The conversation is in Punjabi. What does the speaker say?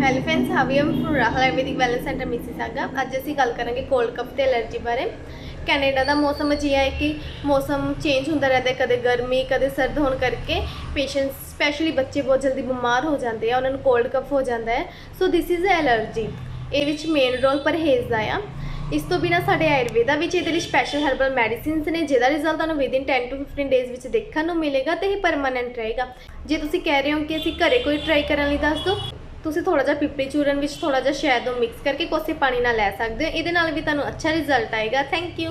Hello friends, how are from Rahul Ayurvedic wellness centre Mississauga. ਅੱਜ ਅਸੀਂ ਗੱਲ ਕਰਾਂਗੇ ਕੋਲਡ ਕਫ ਤੇ ਐਲਰਜੀ ਬਾਰੇ। ਕੈਨੇਡਾ ਦਾ ਮੌਸਮ ਅਜਿਹਾ ਹੈ ਕਿ ਮੌਸਮ ਚੇਂਜ ਹੁੰਦਾ ਰਹਿੰਦਾ, ਕਦੇ ਗਰਮੀ ਕਦੇ ਸਰਦ ਹੋਣ ਕਰਕੇ ਪੇਸ਼ੈਂਟਸ ਸਪੈਸ਼ਲੀ ਬੱਚੇ ਬਹੁਤ ਜਲਦੀ ਬਿਮਾਰ ਹੋ ਜਾਂਦੇ ਆ, ਉਹਨਾਂ ਨੂੰ ਕੋਲਡ ਕਫ ਹੋ ਜਾਂਦਾ ਹੈ। ਸੋ ਦਿਸ ਇਜ਼ ਐਲਰਜੀ। ਇਹ ਵਿੱਚ ਮੇਨ ਰੋਲ ਪਰਹੇਜ਼ ਦਾ ਆ। ਇਸ ਤੋਂ ਬਿਨਾਂ ਸਾਡੇ ਆਯੁਰਵੇਦਾ ਵਿੱਚ ਇਹਦੇ ਲਈ ਸਪੈਸ਼ਲ ਹਰਬਲ ਮੈਡੀਸਿਨਸ ਨੇ, ਜਿਹਦਾ ਰਿਜ਼ਲਟ ਤੁਹਾਨੂੰ ਵਿਦਿਨ 10 to 15 ਡੇਜ਼ ਵਿੱਚ ਦੇਖਣ ਨੂੰ ਮਿਲੇਗਾ ਤੇ ਇਹ ਪਰਮਾਨੈਂਟ ਰਹੇਗਾ। ਜੇ ਤੁਸੀਂ ਕਹਿ ਰਹੇ ਹੋ ਕਿ ਅਸੀਂ ਘਰੇ ਕੋਈ ਟਰਾਈ ਕਰਨ ਲਈ ਦੱਸ ਦਿਓ, ਤੁਸੀਂ ਥੋੜਾ ਜਿਹਾ ਪਿੱਪਲੀ ਚੂਰਨ ਵਿੱਚ ਥੋੜਾ ਜਿਹਾ ਸ਼ਹਿਦ ਨੂੰ ਮਿਕਸ ਕਰਕੇ ਕੋਸੇ ਪਾਣੀ ਨਾਲ ਲੈ ਸਕਦੇ ਹੋ। ਇਹਦੇ ਨਾਲ ਵੀ ਤੁਹਾਨੂੰ ਅੱਛਾ ਰਿਜ਼ਲਟ ਆਏਗਾ। Thank you.